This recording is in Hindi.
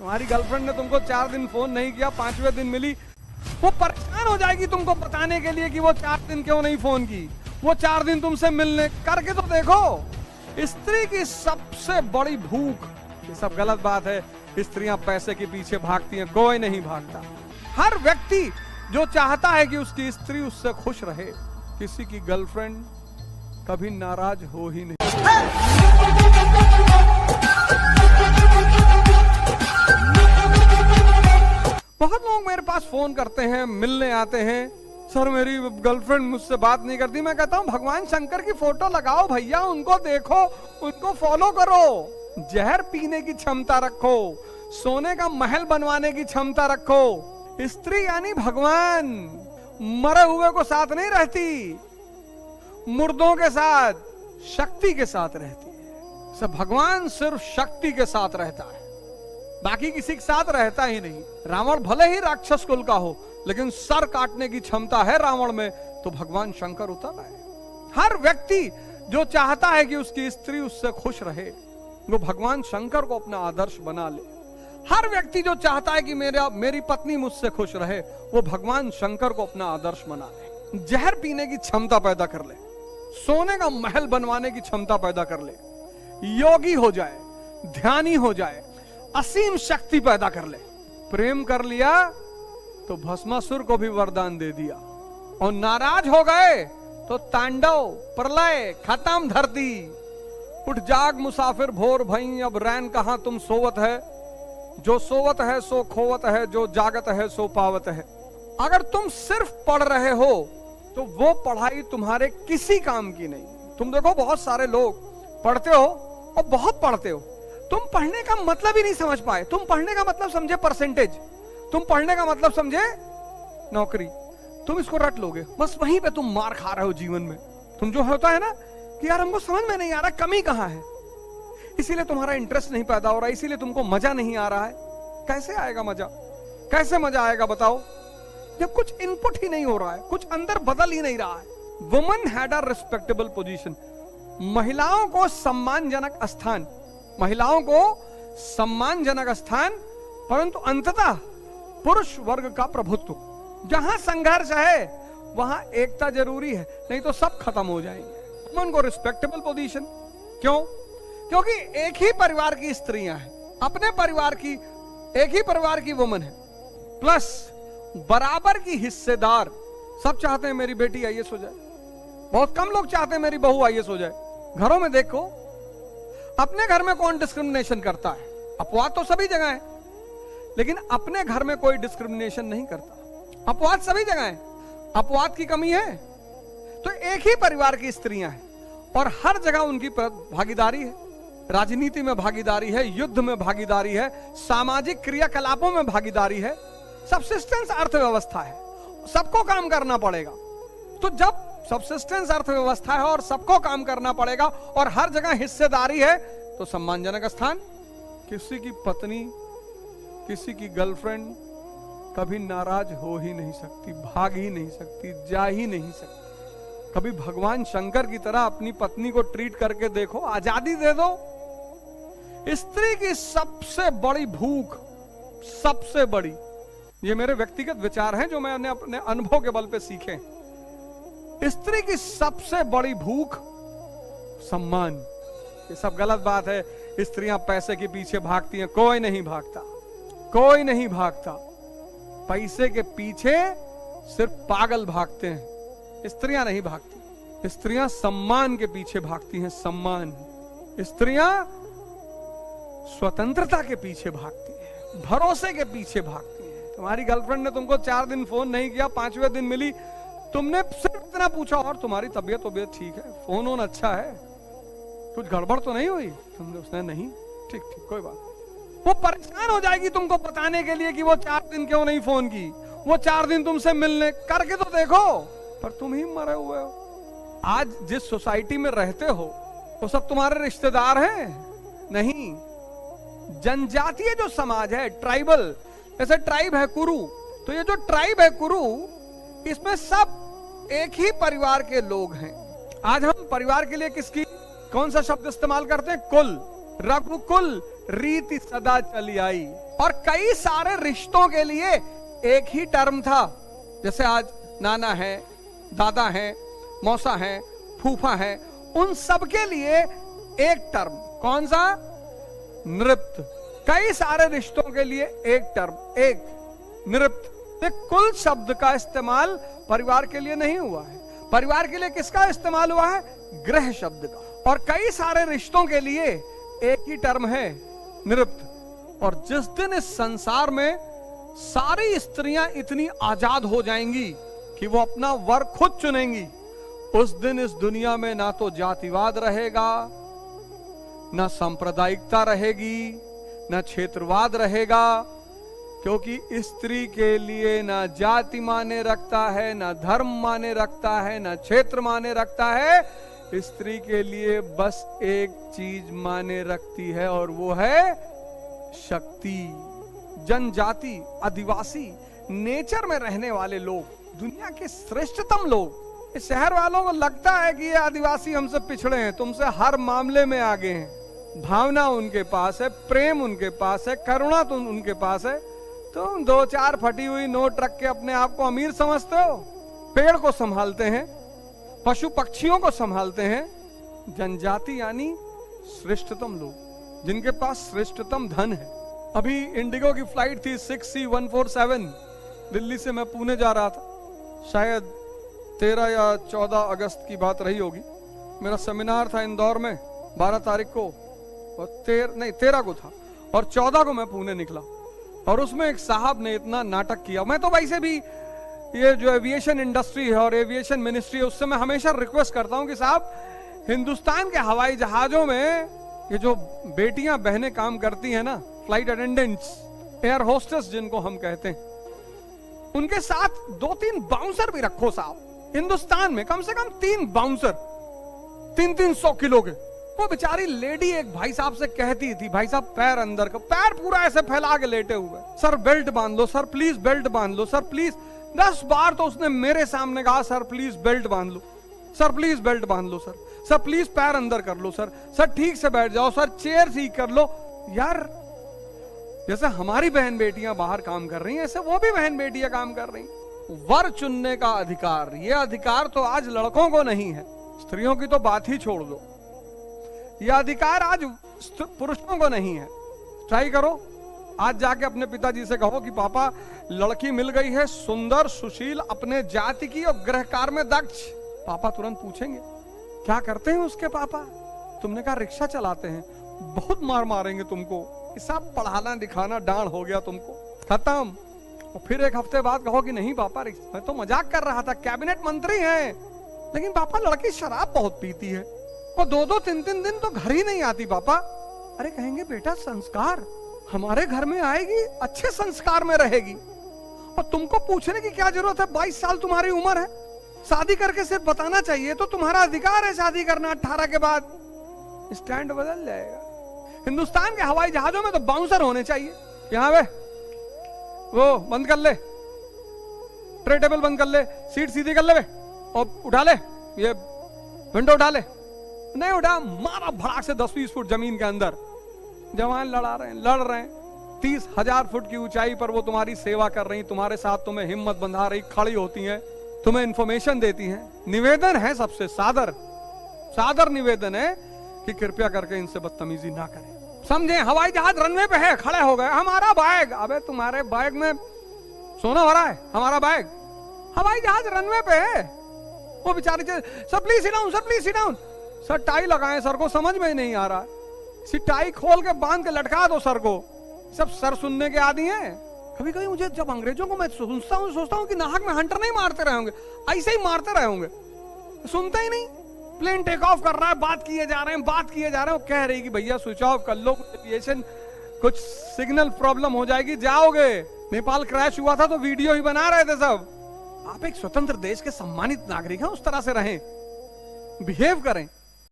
तुम्हारी गर्लफ्रेंड ने तुमको 4 दिन फोन नहीं किया, 5वें दिन मिली, वो परेशान हो जाएगी तुमको बताने के लिए कि वो 4 दिन क्यों नहीं फोन की। वो 4 दिन तुमसे मिलने करके तो देखो। स्त्री की सबसे बड़ी भूख, ये सब गलत बात है, स्त्रियां पैसे के पीछे भागती हैं, कोई नहीं भागता। हर व्यक्ति जो चाहता है कि उसकी स्त्री उससे खुश रहे, किसी की गर्लफ्रेंड कभी नाराज हो ही नहीं। बहुत लोग मेरे पास फोन करते हैं, मिलने आते हैं, सर मेरी गर्लफ्रेंड मुझसे बात नहीं करती। मैं कहता हूं भगवान शंकर की फोटो लगाओ भैया, उनको देखो, उनको फॉलो करो। जहर पीने की क्षमता रखो, सोने का महल बनवाने की क्षमता रखो। स्त्री यानी भगवान, मरे हुए को साथ नहीं रहती, मुर्दों के साथ, शक्ति के साथ रहती है। सब भगवान सिर्फ शक्ति के साथ रहता है, बाकी किसी के साथ रहता ही नहीं। रावण भले ही राक्षस कुल का हो, लेकिन सर काटने की क्षमता है रावण में, तो भगवान शंकर उतर आए। हर व्यक्ति जो चाहता है कि उसकी स्त्री उससे खुश रहे, वो भगवान शंकर को अपना आदर्श बना ले। हर व्यक्ति जो चाहता है कि मेरी पत्नी मुझसे खुश रहे, वो भगवान शंकर को अपना आदर्श बना ले। जहर पीने की क्षमता पैदा कर ले, सोने का महल बनवाने की क्षमता पैदा कर ले, योगी हो जाए, ध्यानी हो जाए, असीम शक्ति पैदा कर ले। प्रेम कर लिया तो भस्मासुर को भी वरदान दे दिया, और नाराज हो गए तो तांडव, प्रलय, खत्म धरती। उठ जाग मुसाफिर भोर भई, अब रैन कहां तुम सोवत है। जो सोवत है सो खोवत है, जो जागत है सो पावत है। अगर तुम सिर्फ पढ़ रहे हो तो वो पढ़ाई तुम्हारे किसी काम की नहीं। तुम देखो बहुत सारे लोग पढ़ते हो और बहुत पढ़ते हो, तुम पढ़ने का मतलब ही नहीं समझ पाए। तुम पढ़ने का मतलब समझे परसेंटेज, तुम पढ़ने का मतलब समझे नौकरी, तुम इसको रट लोगे, बस वहीं पे तुम मार खा रहे हो जीवन में। तुम जो होता है ना कि यार हमको समझ में नहीं आ रहा कमी कहां है, इसीलिए तुम्हारा इंटरेस्ट नहीं पैदा हो रहा, इसीलिए तुमको मजा नहीं आ रहा है। कैसे आएगा मजा, कैसे मजा आएगा बताओ, जब कुछ इनपुट ही नहीं हो रहा है, कुछ अंदर बदल ही नहीं रहा है। Woman had a respectable position, महिलाओं को सम्मानजनक स्थान, महिलाओं को सम्मानजनक स्थान, परंतु अंततः पुरुष वर्ग का प्रभुत्व। जहां संघर्ष है वहां एकता जरूरी है, नहीं तो सब खत्म हो जाएंगे। वुमन को रिस्पेक्टेबल पोजीशन क्यों? क्योंकि एक ही परिवार की स्त्रियां हैं, अपने परिवार की, एक ही परिवार की वुमन है, प्लस बराबर की हिस्सेदार। सब चाहते हैं मेरी बेटी आईएएस हो जाए, बहुत कम लोग चाहते हैं मेरी बहू आईएएस हो जाए। घरों में देखो, अपने घर में कौन डिस्क्रिमिनेशन करता है? अपवाद तो सभी जगह है, लेकिन अपने घर में कोई डिस्क्रिमिनेशन नहीं करता। अपवाद सभी जगह है, अपवाद की कमी है। तो एक ही परिवार की स्त्रियां हैं और हर जगह उनकी भागीदारी है। राजनीति में भागीदारी है, युद्ध में भागीदारी है, सामाजिक क्रियाकलापों में भागीदारी है, सबसिस्टेंस अर्थव्यवस्था है, सबको काम करना पड़ेगा। तो जब सबसिस्टेंस अर्थव्यवस्था है और सबको काम करना पड़ेगा और हर जगह हिस्सेदारी है, तो सम्मानजनक स्थान। किसी की पत्नी, किसी की गर्लफ्रेंड कभी नाराज हो ही नहीं सकती, भाग ही नहीं सकती, जा ही नहीं सकती। कभी भगवान शंकर की तरह अपनी पत्नी को ट्रीट करके देखो, आजादी दे दो। स्त्री की सबसे बड़ी भूख, सबसे बड़ी, ये मेरे व्यक्तिगत विचार हैं जो मैंने अपने अनुभव के बल पे सीखे। स्त्री की सबसे बड़ी भूख सम्मान। ये सब गलत बात है, स्त्रियां पैसे के पीछे भागती हैं, कोई नहीं भागता, कोई नहीं भागता। पैसे के पीछे सिर्फ पागल भागते हैं, स्त्रियां नहीं भागती। स्त्रियां सम्मान के पीछे भागती हैं, सम्मान। स्त्रियां स्वतंत्रता के पीछे भागती हैं, भरोसे के पीछे भागती हैं। तुम्हारी गर्लफ्रेंड ने तुमको 4 दिन फोन नहीं किया, 5वें दिन मिली, तुमने सिर्फ इतना पूछा और तुम्हारी तबीयत ठीक है, फोन ऑन अच्छा है, कुछ गड़बड़ तो नहीं हुई? तुमने, उसने नहीं, ठीक ठीक कोई बात। वो परेशान हो जाएगी तुमको बताने के लिए कि वो 4 दिन क्यों नहीं फोन की। वो 4 दिन तुमसे मिलने करके तो देखो, पर तुम ही मरे हुए हो। आज जिस सोसाइटी में रहते हो वो सब तुम्हारे रिश्तेदार हैं? नहीं। जनजातीय जो समाज है, ट्राइबल, जैसे ट्राइब है कुरु, तो ये जो ट्राइब है कुरु, इसमें सब एक ही परिवार के लोग हैं। आज हम परिवार के लिए किसकी, कौन सा शब्द इस्तेमाल करते हैं? कुल। रघुकुल रीति सदा चली आई। और कई सारे रिश्तों के लिए एक ही टर्म था। जैसे आज नाना है, दादा है, मौसा है, फूफा है, उन सब के लिए एक टर्म। कौन सा? नृप्त। कई सारे रिश्तों के लिए एक टर्म, एक नृप्त। कुल शब्द का इस्तेमाल परिवार के लिए नहीं हुआ है। परिवार के लिए किसका इस्तेमाल हुआ है? गृह शब्द का। और कई सारे रिश्तों के लिए एक ही टर्म है, नृप्त। और जिस दिन इस संसार में सारी स्त्रियां इतनी आजाद हो जाएंगी कि वो अपना वर खुद चुनेंगी, उस दिन इस दुनिया में ना तो जातिवाद रहेगा, ना सांप्रदायिकता रहेगी, ना क्षेत्रवाद रहेगा। क्योंकि स्त्री के लिए ना जाति माने रखता है, ना धर्म माने रखता है, ना क्षेत्र माने रखता है। स्त्री के लिए बस एक चीज माने रखती है और वो है शक्ति। जनजाति, आदिवासी, नेचर में रहने वाले लोग, दुनिया के श्रेष्ठतम लोग। इस शहर वालों को लगता है कि ये आदिवासी हमसे पिछड़े हैं, तुमसे हर मामले में आगे हैं। भावना उनके पास है, प्रेम उनके पास है, करुणा तो उनके पास है। तुम दो चार फटी हुई नोट रख के अपने आप को अमीर समझते हो। पेड़ को संभालते हैं, पशु पक्षियों को संभालते हैं। जनजाति यानी श्रेष्ठतम लोग, जिनके पास श्रेष्ठतम धन है। अभी इंडिगो की फ्लाइट थी 6C147, दिल्ली से मैं पुणे जा रहा था। शायद 13 या 14 अगस्त की बात रही होगी। मेरा सेमिनार था इंदौर में 12 तारीख को, और 13 को था, और 14 को मैं पुणे निकला। और उसमें एक साहब ने इतना नाटक किया। मैं तो वैसे भी ये जो एविएशन इंडस्ट्री है और एविएशन मिनिस्ट्री है, उससे मैं हमेशा रिक्वेस्ट करता हूं कि साहब, हिंदुस्तान के हवाई जहाजों में ये जो बेटियां बहनें काम करती हैं ना, फ्लाइट अटेंडेंट्स, एयर होस्टेस जिनको हम कहते हैं, उनके साथ 2-3 बाउंसर भी रखो साहब। हिंदुस्तान में कम से कम 3 बाउंसर 300 किलो के। वो बेचारी लेडी एक भाई साहब से कहती थी, भाई साहब पैर अंदर का, पैर पूरा ऐसे फैला के लेटे हुए, सर बेल्ट बांध लो, सर प्लीज बेल्ट बांध लो, सर प्लीज। 10 बार तो उसने मेरे सामने कहा, सर प्लीज बेल्ट बांध लो, सर प्लीज बेल्ट बांध लो, सर प्लीज पैर अंदर कर लो, सर ठीक से बैठ जाओ, सर चेयर ठीक कर लो। यार, जैसे हमारी बहन बेटियां बाहर काम कर रही हैं, ऐसे वो भी बहन बेटियां काम कर रही हैं। वर चुनने का अधिकार, ये अधिकार तो आज लड़कों को नहीं है। स्त्रियों की तो बात ही छोड़ दो, यह अधिकार आज पुरुषों को नहीं है। ट्राई करो, आज जाके अपने पिताजी से कहो कि पापा, लड़की मिल गई है सुंदर, सुशील, अपने जाति की और गृह कार्य में दक्ष। पापा तुरंत पूछेंगे क्या करते हैं उसके पापा? तुमने कहा रिक्शा चलाते हैं। बहुत मार मारेंगे तुमको, सब पढ़ाना दिखाना डांड हो गया तुमको, खत्म। और फिर एक हफ्ते बाद कहो कि नहीं पापा, मैं तो मजाक कर रहा था, कैबिनेट मंत्री हैं, लेकिन पापा लड़की शराब बहुत पीती है, और 2-2, 3-3 दिन तो घर ही नहीं आती पापा। अरे कहेंगे बेटा, संस्कार हमारे घर में आएगी, अच्छे संस्कार में रहेगी, और तुमको पूछने की क्या जरूरत है? 22 साल तुम्हारी उम्र है, शादी करके सिर्फ बताना चाहिए, तो तुम्हारा अधिकार है शादी करना। 18 के बाद स्टैंड बदल जाएगा। हिंदुस्तान के हवाई जहाजों में तो बाउंसर होने चाहिए। यहाँ वे वो बंद कर ले, ट्रे टेबल बंद कर ले, सीट सीधी कर ले वे, और उठा ले, ये विंडो उठा ले। नहीं उठा, मारा भड़ाक से 10-20 फुट जमीन के अंदर। जवान लड़ रहे हैं 30,000 फुट की ऊंचाई पर वो तुम्हारी सेवा कर रही, तुम्हारे साथ तुम्हें हिम्मत बंधा रही, खड़ी होती हैं, तुम्हें इंफॉर्मेशन देती हैं। निवेदन है, सबसे सादर निवेदन है कि कृपया करके इनसे बदतमीजी ना करें। समझे? हवाई जहाज रनवे पे है, खड़े हो गए, हमारा बैग। अबे तुम्हारे बैग में सोना भरा है, हमारा बैग। हवाई जहाज रनवे पे है। वो बेचारे, sir please sit down, sir please sit down. Sir tie लगाएं, सर को समझ में नहीं आ रहा है, टाई खोल के बांध के लटका दो सर को। सब सर सुनने के आदि हैं। कभी कभी मुझे जब अंग्रेजों को मैं सोचता हूँ कि नाहक में हंटर नहीं मारते रहे होंगे, ऐसे ही मारते रहे होंगे, सुनते ही नहीं। प्लेन टेक ऑफ कर रहा है, बात किए जा रहे हैं, वो कह रही कि भैया स्विच ऑफ कर लो, कुछ सिग्नल प्रॉब्लम हो जाएगी, जाओगे। नेपाल क्रैश हुआ था तो वीडियो ही बना रहे थे सब। आप एक स्वतंत्र देश के सम्मानित नागरिक हैं, उस तरह से रहें, बिहेव करें।